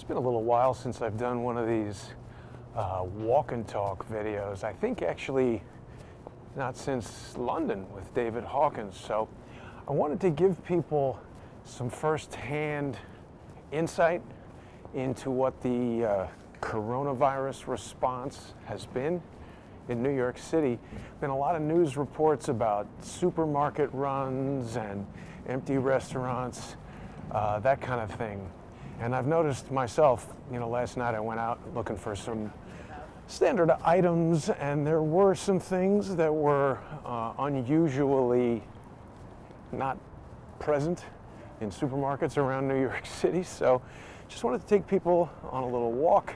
It's been a little while since I've done one of these walk and talk videos. I think actually not since London with David Hawkins. So I wanted to give people some first-hand insight into what the coronavirus response has been in New York City. Been a lot of news reports about supermarket runs and empty restaurants, that kind of thing. And I've noticed myself, last night I went out looking for some standard items, and there were some things that were unusually not present in supermarkets around New York City. So just wanted to take people on a little walk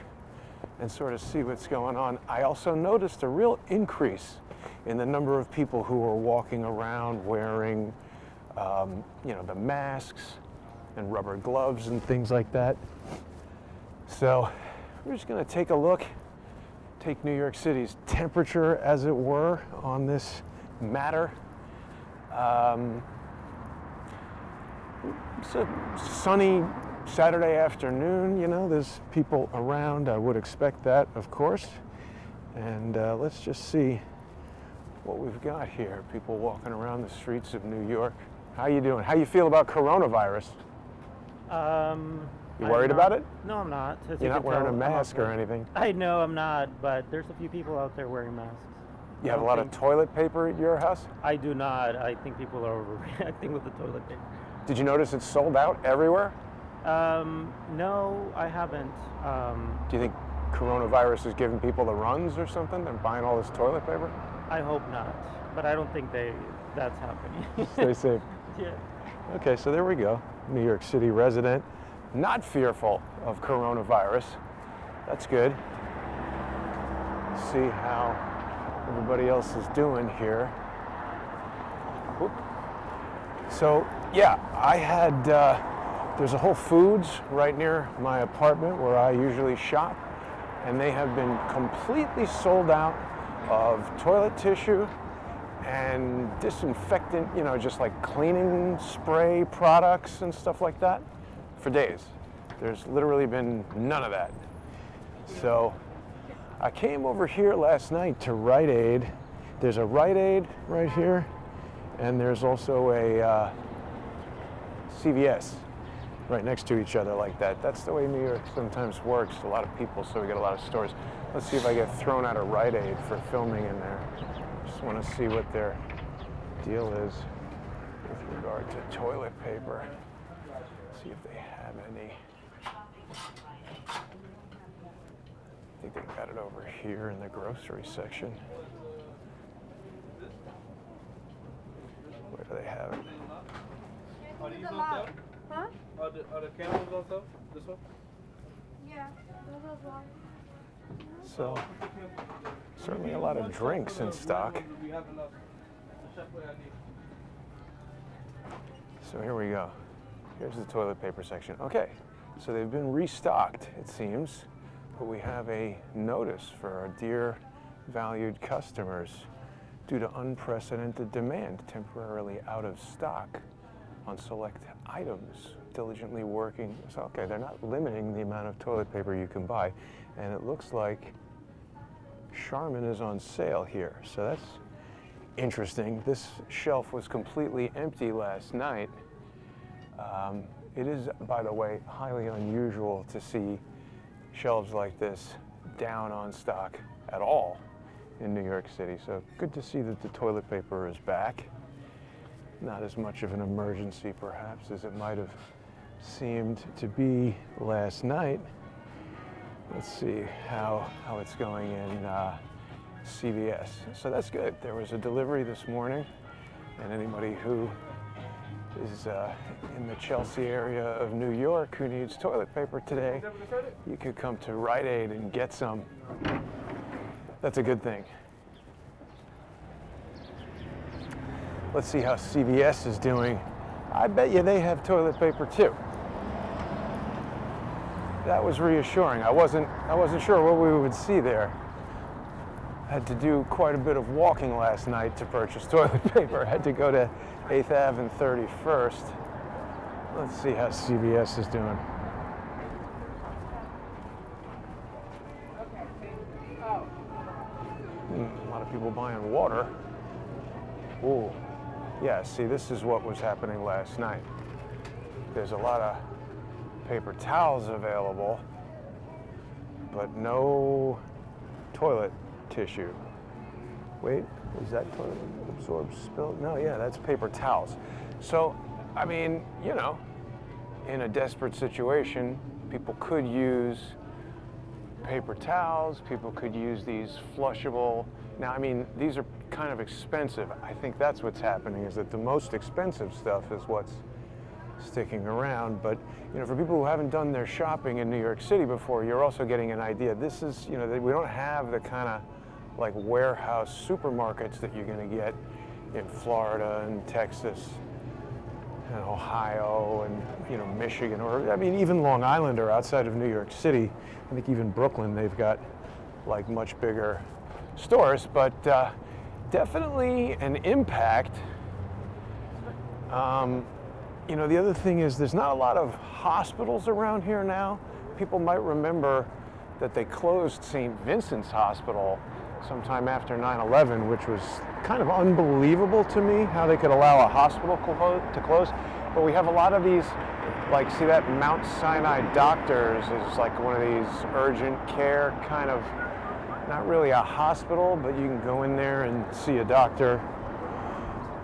and sort of see what's going on. I also noticed a real increase in the number of people who are walking around wearing, the masks and rubber gloves and things like that. So we're just going to take a look, take New York City's temperature, as it were, on this matter. It's a sunny Saturday afternoon, there's people around. I would expect that, of course. And let's just see what we've got here. People walking around the streets of New York. How you doing? How you feel about coronavirus? You worried about it? No, I'm not. You're not wearing a mask or anything? I know I'm not, but there's a few people out there wearing masks. You have a lot of toilet paper at your house? I do not. I think people are overreacting with the toilet paper. Did you notice it's sold out everywhere? No, I haven't. Do you think coronavirus is giving people the runs or something? They're buying all this toilet paper? I hope not, but I don't think that's happening. Stay safe. Yeah. Okay, so there we go. New York City resident, not fearful of coronavirus. That's good. See how everybody else is doing here. Whoop. So, yeah, I had, there's a Whole Foods right near my apartment where I usually shop, and they have been completely sold out of toilet tissue and disinfectant, just like cleaning spray products and stuff like that for days. There's literally been none of that. So I came over here last night to Rite Aide. There's a Rite Aide right here, and there's also a CVS right next to each other like that. That's the way New York sometimes works. A lot of people, so we get a lot of stores. Let's see if I get thrown out of Rite Aide for filming in there. Just want to see what their deal is with regard to toilet paper. See if they have any. I think they got it over here in the grocery section. Where do they have it? Are these on sale? Huh? Are the candles on sale? This one? Yeah, those as well. So, certainly a lot of drinks in stock. So here we go. Here's the toilet paper section. Okay, so they've been restocked, it seems, but we have a notice for our dear valued customers. Due to unprecedented demand, temporarily out of stock on select items, diligently working. So, okay, they're not limiting the amount of toilet paper you can buy. And it looks like Charmin is on sale here. So that's interesting. This shelf was completely empty last night. It is, by the way, highly unusual to see shelves like this down on stock at all in New York City. So good to see that the toilet paper is back. Not as much of an emergency, perhaps, as it might have seemed to be last night. Let's see how it's going in CVS. So that's good. There was a delivery this morning, and anybody who is in the Chelsea area of New York who needs toilet paper today, you could come to Rite Aide and get some. That's a good thing. Let's see how CVS is doing. I bet you they have toilet paper too. That was reassuring. I wasn't sure what we would see there. Had to do quite a bit of walking last night to purchase toilet paper. Had to go to 8th Ave and 31st. Let's see how CVS is doing. lot of people buying water. Ooh, yeah, see, this is what was happening last night. There's a lot of paper towels available, but no toilet tissue. Wait, is that toilet absorbed spill? No, yeah, that's paper towels. So, I mean, you know, in a desperate situation, people could use paper towels, people could use these flushable. Now, I mean, these are kind of expensive. I think that's what's happening, is that the most expensive stuff is what's sticking around. But, you know, for people who haven't done their shopping in New York City before, you're also getting an idea. This is, you know, we don't have the kind of like warehouse supermarkets that you're going to get in Florida and Texas and Ohio and, you know, Michigan, or I mean even Long Island or outside of New York City. I think even Brooklyn, they've got like much bigger stores, but definitely an impact. You know, the other thing is there's not a lot of hospitals around here now. People might remember that they closed St. Vincent's Hospital sometime after 9/11, which was kind of unbelievable to me, how they could allow a hospital to close. But we have a lot of these, like, see that Mount Sinai Doctors is like one of these urgent care kind of, not really a hospital, but you can go in there and see a doctor.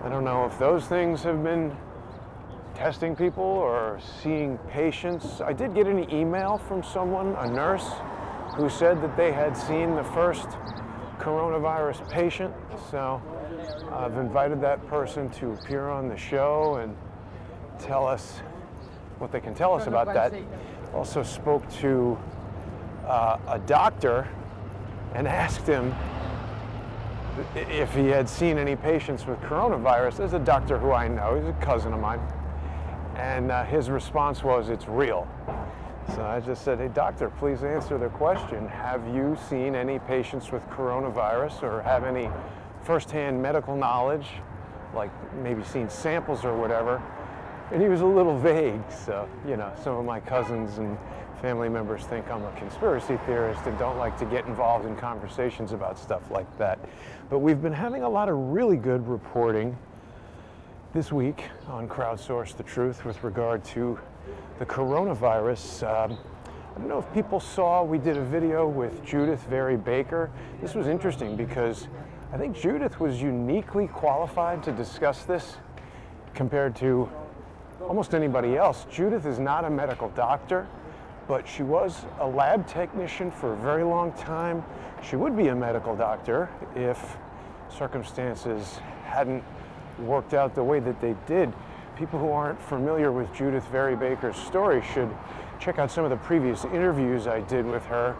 I don't know if those things have been testing people or seeing patients. I did get an email from someone, a nurse, who said that they had seen the first coronavirus patient. So I've invited that person to appear on the show and tell us what they can tell us about that. Also spoke to a doctor and asked him if he had seen any patients with coronavirus. There's a doctor who I know, he's a cousin of mine. And his response was, it's real. So I just said, hey, doctor, please answer the question. Have you seen any patients with coronavirus or have any firsthand medical knowledge, like maybe seen samples or whatever? And he was a little vague. So, you know, some of my cousins and family members think I'm a conspiracy theorist and don't like to get involved in conversations about stuff like that. But we've been having a lot of really good reporting this week on Crowdsource the Truth with regard to the coronavirus. I don't know if people saw, we did a video with Judith Very Baker. This was interesting because I think Judith was uniquely qualified to discuss this compared to almost anybody else. Judith is not a medical doctor, but she was a lab technician for a very long time. She would be a medical doctor if circumstances hadn't worked out the way that they did. People who aren't familiar with Judith Very Baker's story should check out some of the previous interviews I did with her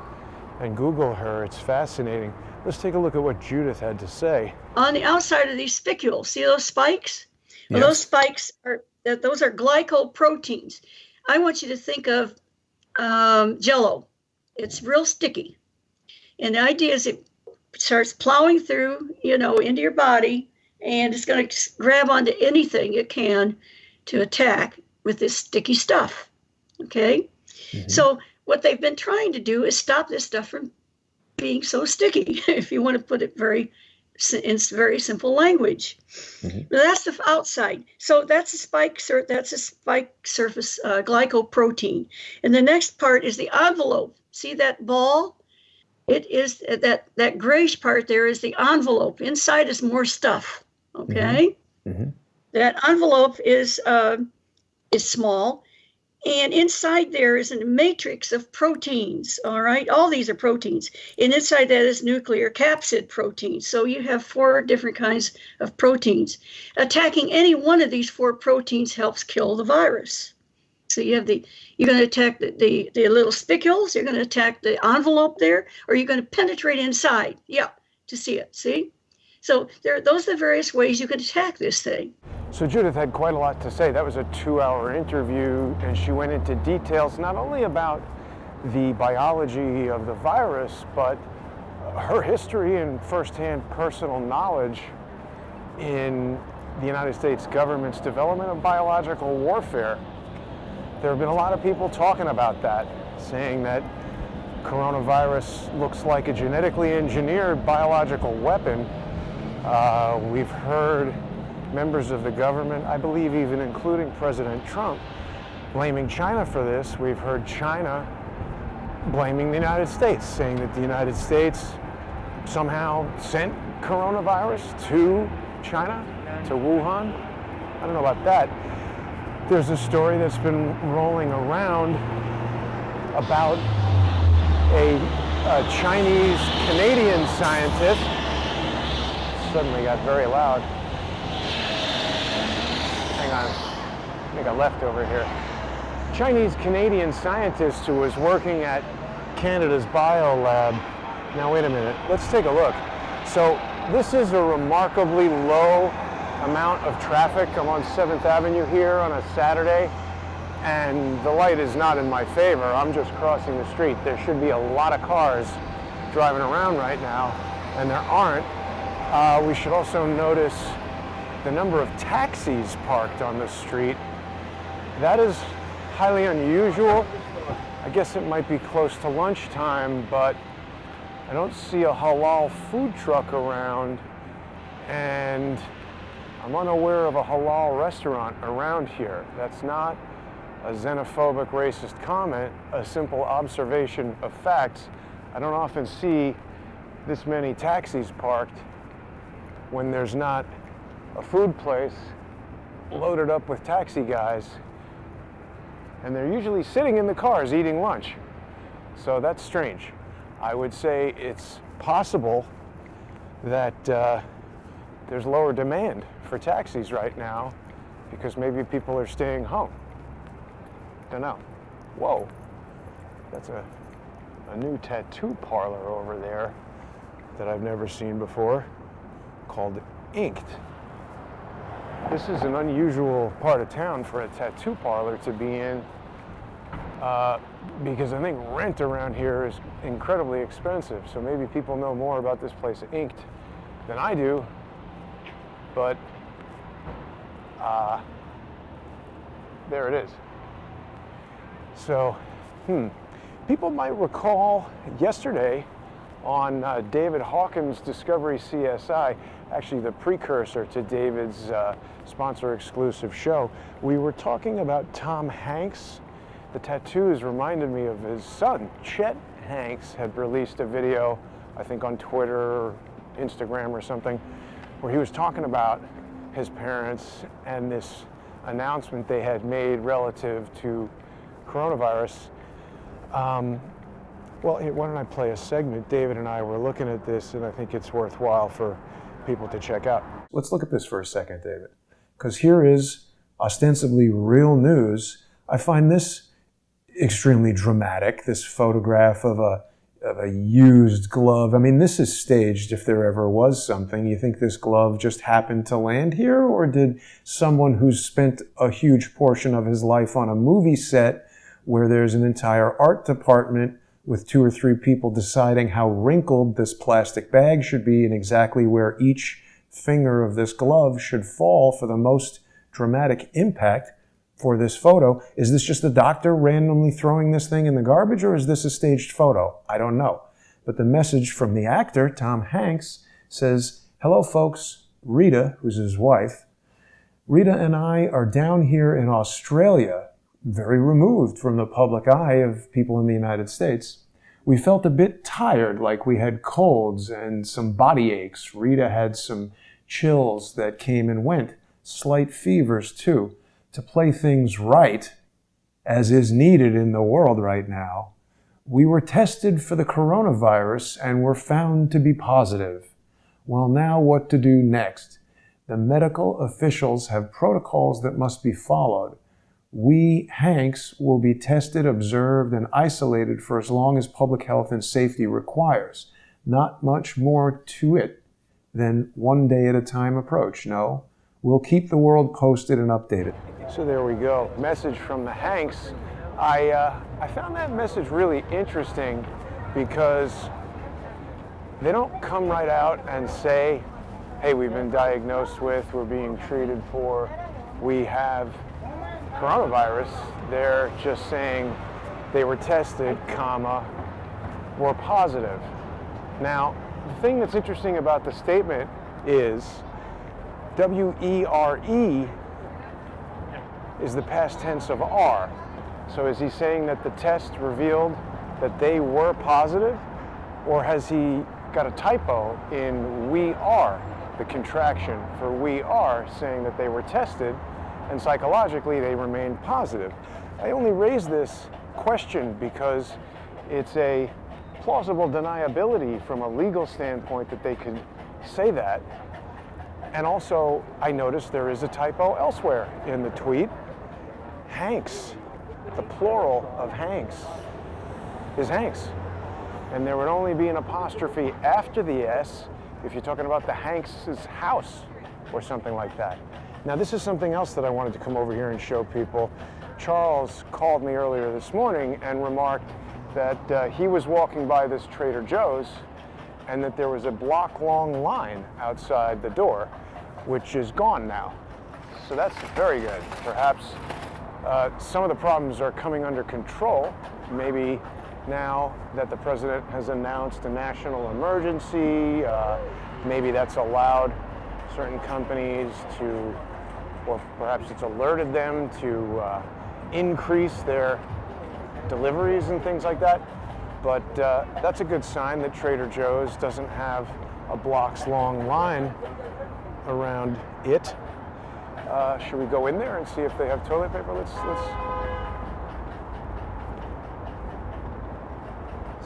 and Google her. It's fascinating. Let's take a look at what Judith had to say. On the outside of these spicules, see those spikes? Well, Yes. those spikes those are glycoproteins. I want you to think of Jell-O. It's real sticky. And the idea is it starts plowing through, you know, into your body, and it's going to grab onto anything it can to attack with this sticky stuff. Okay? Mm-hmm. So what they've been trying to do is stop this stuff from being so sticky, if you want to put it in very simple language. Mm-hmm. Now that's the outside. So that's a spike surface glycoprotein. And the next part is the envelope. See that ball? It is that grayish part there is the envelope. Inside is more stuff. Okay? Mm-hmm. That envelope is small. And inside there is a matrix of proteins, all right? All these are proteins. And inside that is nuclear capsid proteins. So you have 4 different kinds of proteins. Attacking any one of these 4 proteins helps kill the virus. So you're going to attack the little spicules, you're going to attack the envelope there, or you're going to penetrate inside, to see it, see? So those are the various ways you can attack this thing. So Judith had quite a lot to say. That was a 2-hour interview, and she went into details not only about the biology of the virus, but her history and firsthand personal knowledge in the United States government's development of biological warfare. There have been a lot of people talking about that, saying that coronavirus looks like a genetically engineered biological weapon. We've heard members of the government, I believe even including President Trump, blaming China for this. We've heard China blaming the United States, saying that the United States somehow sent coronavirus to China, to Wuhan. I don't know about that. There's a story that's been rolling around about a Chinese-Canadian scientist. Suddenly got very loud. Hang on, I think I left over here. Chinese-Canadian scientist who was working at Canada's biolab. Now wait a minute, let's take a look. So this is a remarkably low amount of traffic. I'm on 7th Avenue here on a Saturday, and the light is not in my favor. I'm just crossing the street. There should be a lot of cars driving around right now, and there aren't. We should also notice the number of taxis parked on the street. That is highly unusual. I guess it might be close to lunchtime, but I don't see a halal food truck around, and I'm unaware of a halal restaurant around here. That's not a xenophobic, racist comment, a simple observation of facts. I don't often see this many taxis parked when there's not a food place loaded up with taxi guys, and they're usually sitting in the cars eating lunch. So that's strange. I would say it's possible that there's lower demand for taxis right now because maybe people are staying home. Don't know. Whoa, that's a new tattoo parlor over there that I've never seen before, called Inked. This is an unusual part of town for a tattoo parlor to be in, because I think rent around here is incredibly expensive. So maybe people know more about this place, Inked, than I do. But there it is. So, people might recall yesterday on David Hawkins' Discovery CSI, actually the precursor to David's sponsor-exclusive show, we were talking about Tom Hanks. The tattoos reminded me of his son. Chet Hanks had released a video, I think on Twitter or Instagram or something, where he was talking about his parents and this announcement they had made relative to coronavirus. Well, why don't I play a segment? David and I were looking at this, and I think it's worthwhile for people to check out. Let's look at this for a second, David, because here is ostensibly real news. I find this extremely dramatic, this photograph of a used glove. I mean, this is staged if there ever was something. You think this glove just happened to land here, or did someone who's spent a huge portion of his life on a movie set where there's an entire art department with 2 or 3 people deciding how wrinkled this plastic bag should be and exactly where each finger of this glove should fall for the most dramatic impact for this photo? Is this just a doctor randomly throwing this thing in the garbage, or is this a staged photo? I don't know. But the message from the actor, Tom Hanks, says, "Hello folks, Rita," who's his wife, "Rita and I are down here in Australia, very removed from the public eye of people in the United States. We felt a bit tired, like we had colds and some body aches. Rita had some chills that came and went, slight fevers too. To play things right, as is needed in the world right now, we were tested for the coronavirus and were found to be positive. Well, now what to do next? The medical officials have protocols that must be followed. We, Hanks, will be tested, observed, and isolated for as long as public health and safety requires. Not much more to it than one day at a time approach. No, we'll keep the world posted and updated." So there we go. Message from the Hanks. I found that message really interesting because they don't come right out and say, "Hey, we've been diagnosed with, we're being treated for, we have coronavirus." They're just saying they were tested, comma, were positive. Now, the thing that's interesting about the statement is W-E-R-E is the past tense of are. So is he saying that the test revealed that they were positive, or has he got a typo in we are, the contraction for we are, saying that they were tested and psychologically they remained positive? I only raise this question because it's a plausible deniability from a legal standpoint that they could say that. And also, I noticed there is a typo elsewhere in the tweet. Hanks, the plural of Hanks, is Hanks. And there would only be an apostrophe after the S if you're talking about the Hanks' house or something like that. Now, this is something else that I wanted to come over here and show people. Charles called me earlier this morning and remarked that he was walking by this Trader Joe's and that there was a block-long line outside the door, which is gone now. So that's very good. Perhaps some of the problems are coming under control. Maybe now that the president has announced a national emergency, maybe that's allowed certain companies to, or perhaps it's alerted them to increase their deliveries and things like that. But that's a good sign that Trader Joe's doesn't have a blocks long line around it. Should we go in there and see if they have toilet paper? Let's.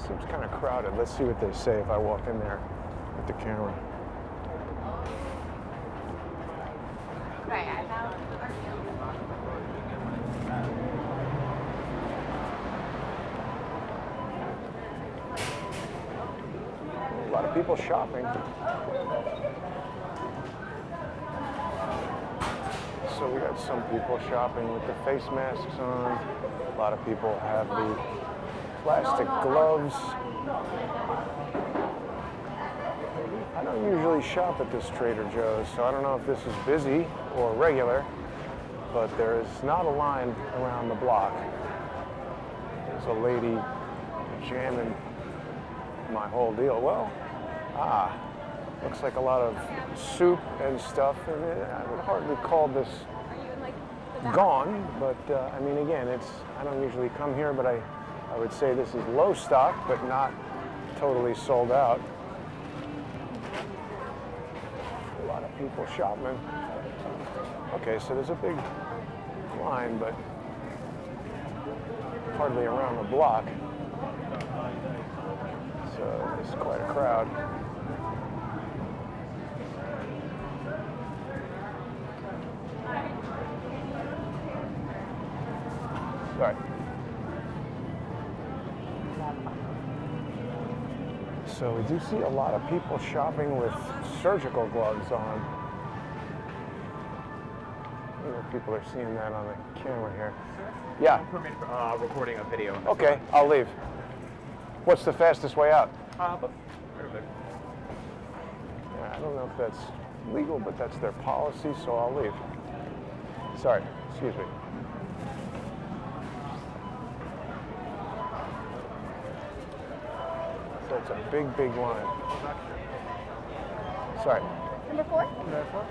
Seems kind of crowded. Let's see what they say if I walk in there with the camera. A lot of people shopping. So we got some people shopping with the face masks on. A lot of people have the plastic gloves. I don't usually shop at this Trader Joe's, so I don't know if this is busy or regular, but there is not a line around the block. There's a lady jamming my whole deal. Well, looks like a lot of soup and stuff, and I would hardly call this gone, but I mean, again, I don't usually come here, but I would say this is low stock, but not totally sold out. A lot of people shopping. Okay, so there's a big line, but hardly around the block. So it's quite a crowd. All right. So we do see a lot of people shopping with surgical gloves on. I don't know if people are seeing that on the camera here. Yeah. Recording a video. Okay, I'll leave. What's the fastest way out? Perfect. Yeah, I don't know if that's legal, but that's their policy, so I'll leave. Sorry, excuse me. So it's a big, big line. Sorry. Number 4? Number 4?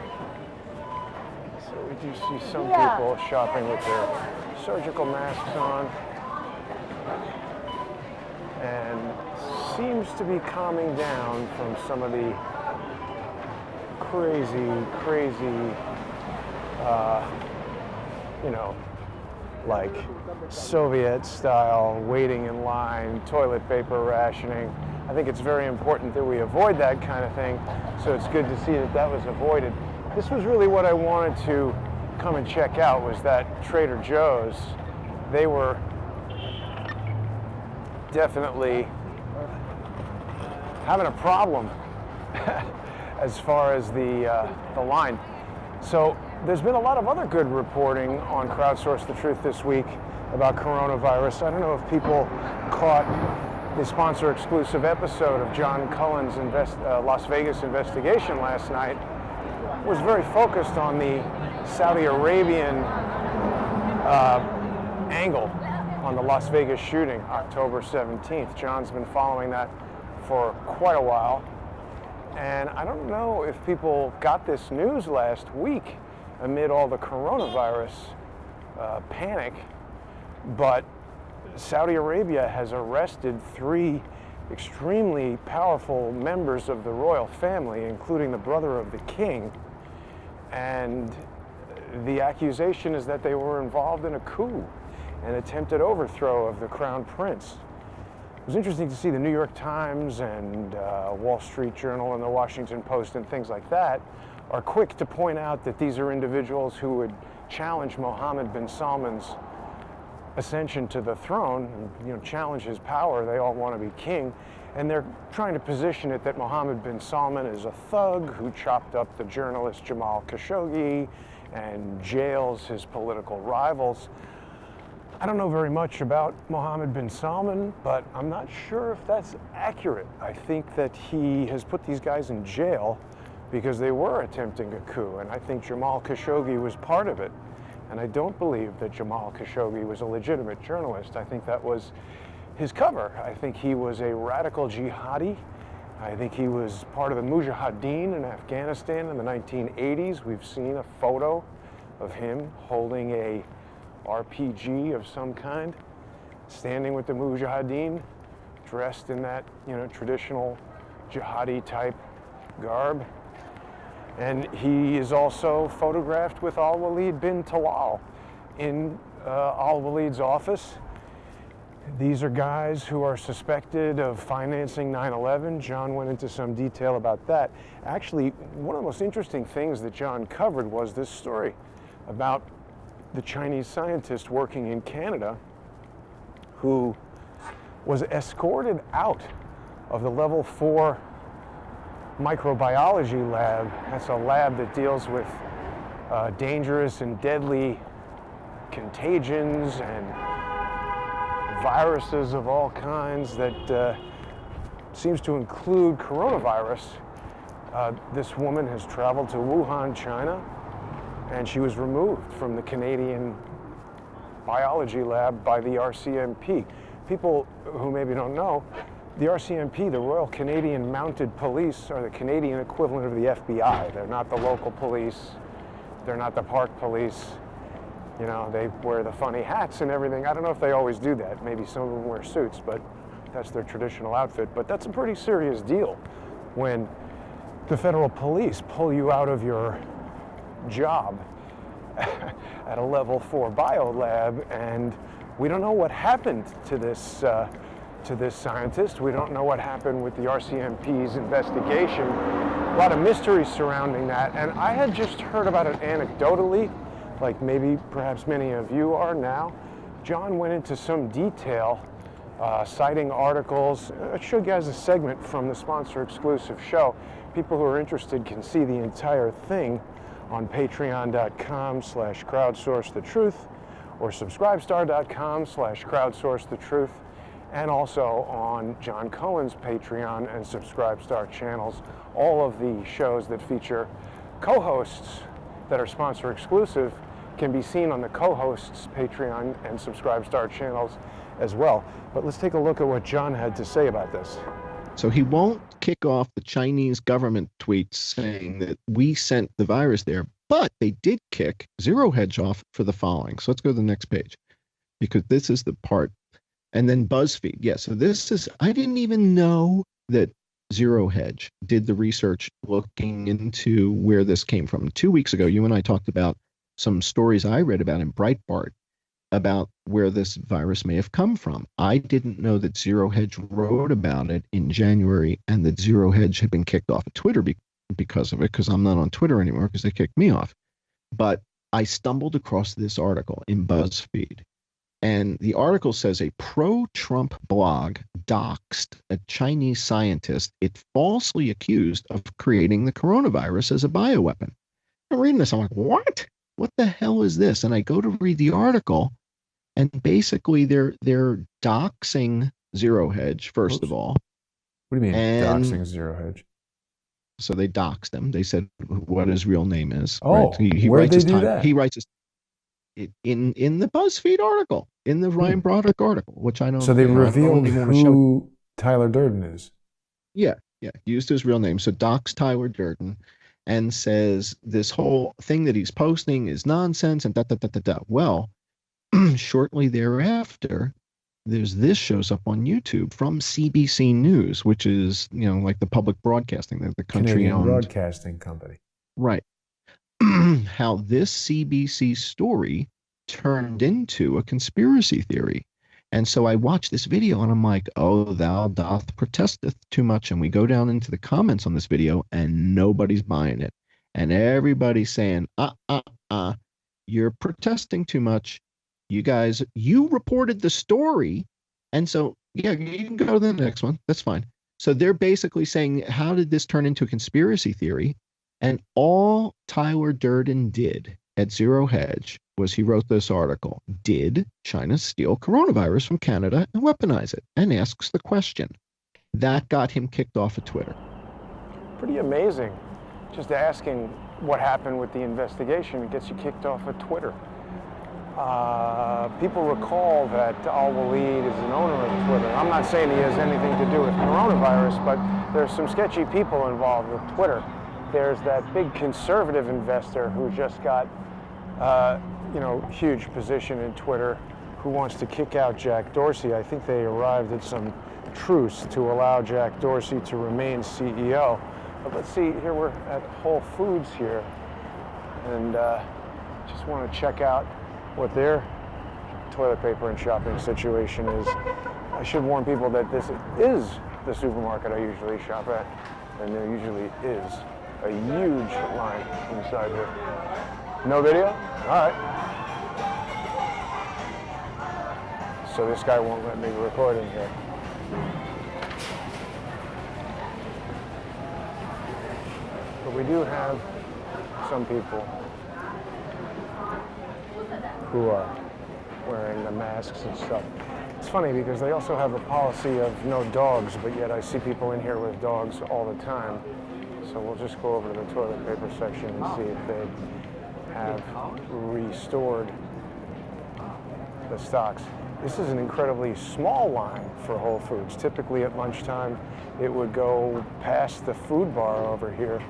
So we do see some people shopping with their surgical masks on. And seems to be calming down from some of the crazy, like Soviet-style waiting in line, toilet paper rationing. I think it's very important that we avoid that kind of thing, so it's good to see that that was avoided. This was really what I wanted to come and check out, was that Trader Joe's. They were definitely having a problem as far as the line. So there's been a lot of other good reporting on Crowdsource the Truth this week about coronavirus. I don't know if people caught the sponsor exclusive episode of John Cullen's Las Vegas investigation last night. It was very focused on the Saudi Arabian angle on the Las Vegas shooting, October 17th. John's been following that for quite a while. And I don't know if people got this news last week amid all the coronavirus panic, but Saudi Arabia has arrested 3 extremely powerful members of the royal family, including the brother of the king. And the accusation is that they were involved in a coup, an attempted overthrow of the crown prince. It was interesting to see the New York Times and Wall Street Journal and the Washington Post and things like that are quick to point out that these are individuals who would challenge Mohammed bin Salman's ascension to the throne, and, challenge his power. They all want to be king, and they're trying to position it that Mohammed bin Salman is a thug who chopped up the journalist Jamal Khashoggi and jails his political rivals. I don't know very much about Mohammed bin Salman, but I'm not sure if that's accurate. I think that he has put these guys in jail because they were attempting a coup, and I think Jamal Khashoggi was part of it. And I don't believe that Jamal Khashoggi was a legitimate journalist. I think that was his cover. I think he was a radical jihadi. I think he was part of the Mujahideen in Afghanistan in the 1980s. We've seen a photo of him holding a RPG of some kind, standing with the Mujahideen, dressed in that, traditional jihadi type garb. And he is also photographed with Al-Walid bin Talal in Al-Walid's office. These are guys who are suspected of financing 9/11. John went into some detail about that. Actually, one of the most interesting things that John covered was this story about the Chinese scientist working in Canada who was escorted out of the level 4 microbiology lab. That's a lab that deals with dangerous and deadly contagions and viruses of all kinds that seems to include coronavirus. This woman has traveled to Wuhan, China, and she was removed from the Canadian biology lab by the RCMP. People who maybe don't know, the RCMP, the Royal Canadian Mounted Police, are the Canadian equivalent of the FBI. They're not the local police. They're not the park police. They wear the funny hats and everything. I don't know if they always do that. Maybe some of them wear suits, but that's their traditional outfit. But that's a pretty serious deal when the federal police pull you out of your job at a level 4 biolab, and we don't know what happened to this scientist. We don't know what happened with the RCMP's investigation. A lot of mysteries surrounding that, and I had just heard about it anecdotally, like maybe perhaps many of you are now. John went into some detail, citing articles. I showed you guys a segment from the sponsor exclusive show. People who are interested can see the entire thing on patreon.com/crowdsourcethetruth or subscribestar.com/crowdsourcethetruth, and also on John Cohen's Patreon and Subscribestar channels. All of the shows that feature co-hosts that are sponsor exclusive can be seen on the co-hosts' Patreon and Subscribestar channels as well. But let's take a look at what John had to say about this. So he won't kick off the Chinese government tweets saying that we sent the virus there, but they did kick Zero Hedge off for the following. So let's go to the next page, because this is the part. And then BuzzFeed. Yeah, so this is, I didn't even know that Zero Hedge did the research looking into where this came from. 2 weeks ago, you and I talked about some stories I read about in Breitbart about where this virus may have come from. I didn't know that Zero Hedge wrote about it in January and that Zero Hedge had been kicked off of Twitter because of it, because I'm not on Twitter anymore because they kicked me off. But I stumbled across this article in BuzzFeed. And the article says a pro-Trump blog doxed a Chinese scientist it falsely accused of creating the coronavirus as a bioweapon. I'm reading this, I'm like, what? What the hell is this? And I go to read the article, and basically they're doxing Zero Hedge, first of all. What do you mean, doxing Zero Hedge? So they doxed him. They said what his real name is. Oh, right? He where writes did his they do time. that? He writes his in the BuzzFeed article, in the Ryan Broderick article, which I don't. So they you know, I don't revealed even wanna show. who Tyler Durden is. Yeah, used his real name. So docs Tyler Durden and says this whole thing that he's posting is nonsense and da da da da da. Well, shortly thereafter, this shows up on YouTube from CBC News, which is, you know, like the public broadcasting, the country Canadian owned Broadcasting Company. right. How this CBC story turned into a conspiracy theory. And so I watched this video and I'm like, oh, thou doth protesteth too much. And we go down into the comments on this video and nobody's buying it. And everybody's saying, you're protesting too much. You guys, you reported the story. And so, yeah, you can go to the next one. That's fine. So they're basically saying, how did this turn into a conspiracy theory? And all Tyler Durden did at Zero Hedge was he wrote this article. Did China steal coronavirus from Canada and weaponize it? And asks the question. That got him kicked off of Twitter. Pretty amazing. Just asking what happened with the investigation gets you kicked off of Twitter. People recall that Al-Walid is an owner of Twitter. I'm not saying he has anything to do with coronavirus, but there's some sketchy people involved with Twitter. There's that big conservative investor who just got, huge position in Twitter, who wants to kick out Jack Dorsey. I think they arrived at some truce to allow Jack Dorsey to remain CEO. But let's see, here we're at Whole Foods here, and just want to check out what their toilet paper and shopping situation is. I should warn people that this is the supermarket I usually shop at, and there usually is a huge line inside here. No video? All right. So this guy won't let me record in here. But we do have some people who are wearing the masks and stuff. It's funny because they also have a policy of no dogs, but yet I see people in here with dogs all the time. So we'll just go over to the toilet paper section and see if they have restored the stocks. This is an incredibly small line for Whole Foods. Typically at lunchtime, it would go past the food bar over here.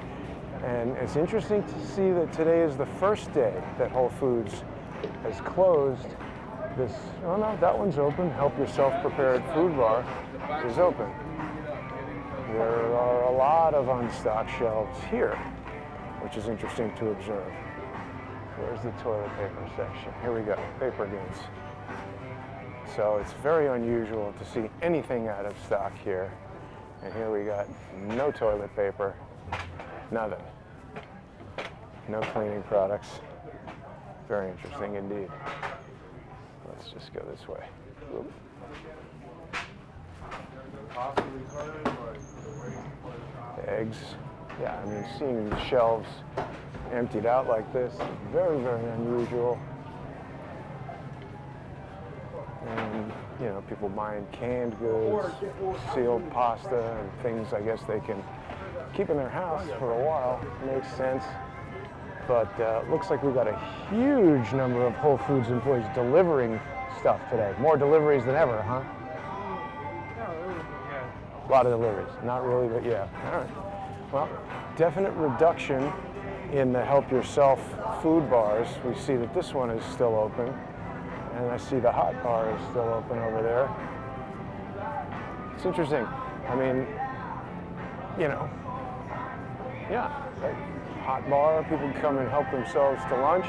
And it's interesting to see that today is the first day that Whole Foods has closed this. Oh no, that one's open. Help Yourself Prepared Food Bar is open. There are a lot of unstocked shelves here, which is interesting to observe. Where's the toilet paper section? Here we go, paper goods. So it's very unusual to see anything out of stock here. And here we got no toilet paper, nothing. No cleaning products. Very interesting indeed. Let's just go this way. Oop. Eggs. Yeah, I mean, seeing the shelves emptied out like this, very, very unusual. And, people buying canned goods, sealed pasta, and things I guess they can keep in their house for a while. Makes sense. But looks like we've got a huge number of Whole Foods employees delivering stuff today. More deliveries than ever, huh? A lot of deliveries. Not really, but yeah. All right. Well, definite reduction in the Help Yourself food bars. We see that this one is still open. And I see the hot bar is still open over there. It's interesting. I mean, yeah, hot bar, people can come and help themselves to lunch.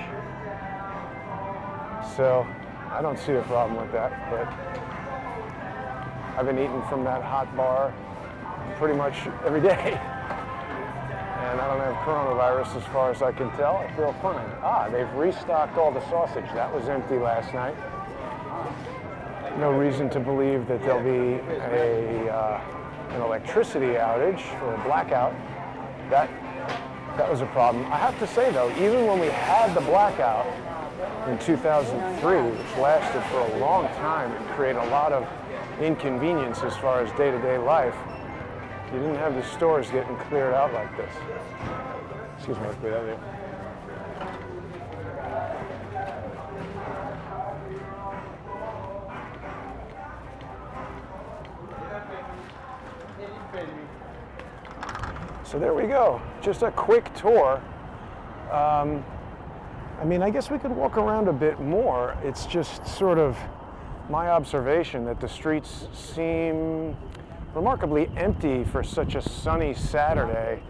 So I don't see a problem with that, but I've been eating from that hot bar pretty much every day. And I don't have coronavirus as far as I can tell. I feel fine. They've restocked all the sausage. That was empty last night. No reason to believe that there'll be an electricity outage or a blackout. That was a problem. I have to say though, even when we had the blackout in 2003, which lasted for a long time and created a lot of inconvenience as far as day-to-day life, you didn't have the stores getting cleared out like this. Excuse me, cuidado. So there we go. Just a quick tour. I mean, I guess we could walk around a bit more. It's just sort of my observation that the streets seem remarkably empty for such a sunny Saturday.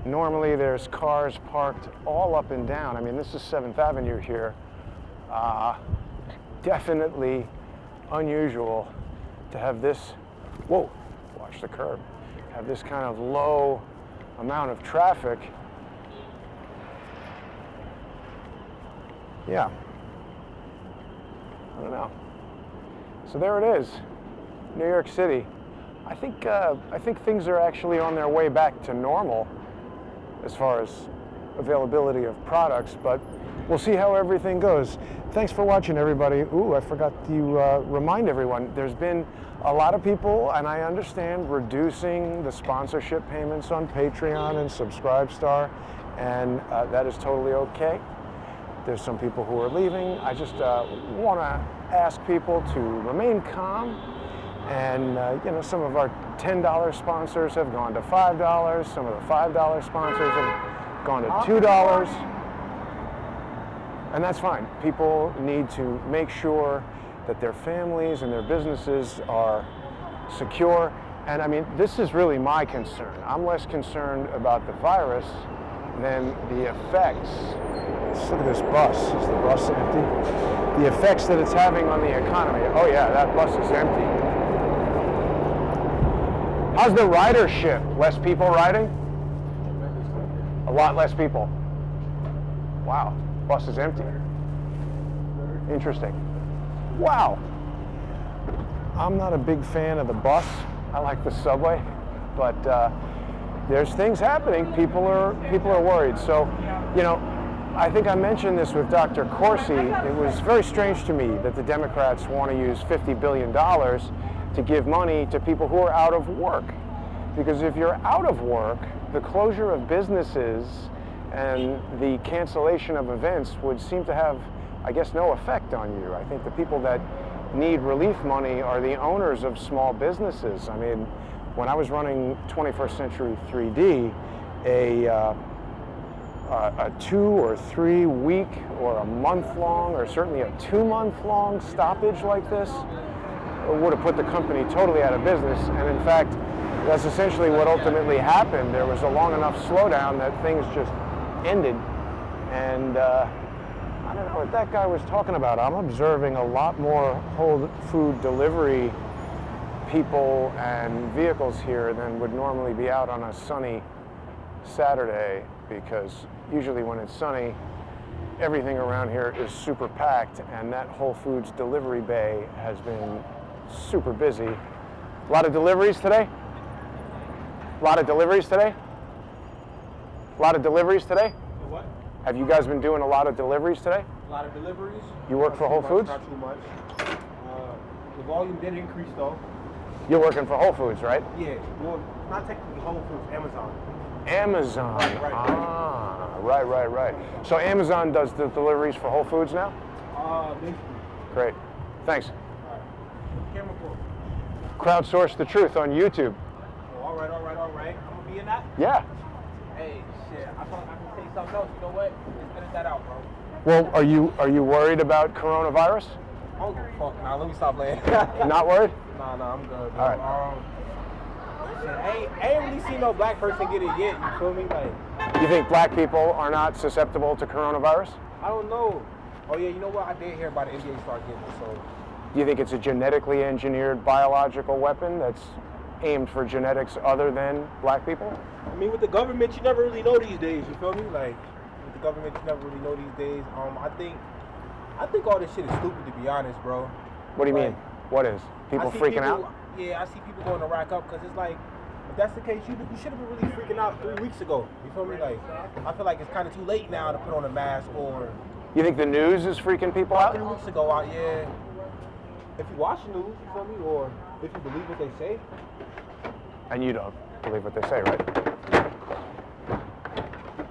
Normally there's cars parked all up and down. I mean, this is 7th Avenue here. Definitely unusual to have this, whoa, watch the curb, have this kind of low amount of traffic. Yeah, I don't know. So there it is, New York City. I think things are actually on their way back to normal as far as availability of products, but we'll see how everything goes. Thanks for watching, everybody. Ooh, I forgot to remind everyone, there's been a lot of people, and I understand, reducing the sponsorship payments on Patreon and Subscribestar, and that is totally okay. There's some people who are leaving. I just want to ask people to remain calm. And you know, some of our $10 sponsors have gone to $5. Some of the $5 sponsors have gone to $2. And that's fine. People need to make sure that their families and their businesses are secure. And I mean, this is really my concern. I'm less concerned about the virus than the effects. Let's look at this bus. Is the bus empty? The effects that it's having on the economy. Oh yeah, that bus is empty. How's the ridership? Less people riding? A lot less people. Wow, bus is empty. Interesting. Wow. I'm not a big fan of the bus. I like the subway, but there's things happening. People are worried. So, you know, I think I mentioned this with Dr. Corsi. It was very strange to me that the Democrats want to use $50 billion to give money to people who are out of work. Because if you're out of work, the closure of businesses and the cancellation of events would seem to have, I guess, no effect on you. I think the people that need relief money are the owners of small businesses. I mean, when I was running 21st Century 3D, a 2 or 3 week or a month long or certainly a 2 month long stoppage like this would have put the company totally out of business. And in fact, that's essentially what ultimately happened. There was a long enough slowdown that things just ended. And I don't know what that guy was talking about. I'm observing a lot more whole food delivery people and vehicles here than would normally be out on a sunny Saturday, because usually when it's sunny, everything around here is super packed, and that Whole Foods delivery bay has been super busy. A lot of deliveries today? A lot of deliveries today? A lot of deliveries today? What? Have you guys been doing a lot of deliveries today? A lot of deliveries. You work for Whole Foods? Not too much. The volume did increase though. You're working for Whole Foods, right? Yeah. Well, not technically Whole Foods, Amazon. Amazon. Right. Ah, right. So Amazon does the deliveries for Whole Foods now? Basically. Great. Thanks. All right. Camera for. Crowdsource the truth on YouTube. Oh, all right. I'm gonna be in that. Yeah. Hey, shit. I thought I could say something else. You know what? Let's edit that out, bro. Well, are you worried about coronavirus? Oh, fuck. Nah, let me stop playing. Not worried? Nah, I'm good. Bro. All right. Shit, I ain't really seen no black person get it yet. You feel me? Like, You think black people are not susceptible to coronavirus? I don't know. Oh yeah, you know what? I did hear about the NBA star getting it. So. Do you think it's a genetically engineered biological weapon that's aimed for genetics other than black people? I mean, with the government, you never really know these days. You feel me? Like, with the government, you never really know these days. I think all this shit is stupid, to be honest, bro. What do you mean? What is? People freaking out? Yeah, I see people going to rack up because it's like, if that's the case, you should have been really freaking out 3 weeks ago. You feel me? Like, I feel like it's kind of too late now to put on a mask or. You think the news is freaking people out? 3 weeks ago, yeah. If you watch the news, you feel me, or if you believe what they say. And you don't believe what they say, right?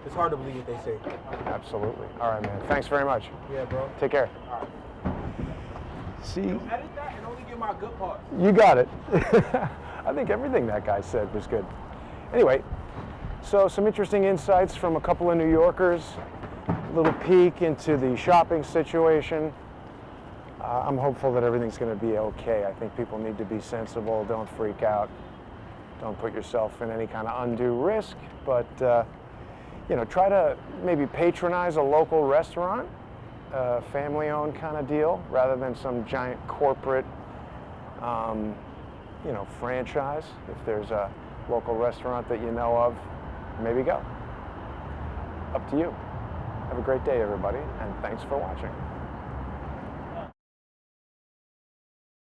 It's hard to believe what they say. Absolutely. All right, man. Thanks very much. Yeah, bro. Take care. All right. See? Edit that and only get my good parts. You got it. I think everything that guy said was good. Anyway, So some interesting insights from a couple of New Yorkers, a little peek into the shopping situation. I'm hopeful that everything's going to be okay. I think people need to be sensible, don't freak out, don't put yourself in any kind of undue risk, but you know, try to maybe patronize a local restaurant, family-owned kind of deal, rather than some giant corporate, you know, franchise. If there's a local restaurant that you know of, maybe go. Up to you. Have a great day, everybody, and thanks for watching.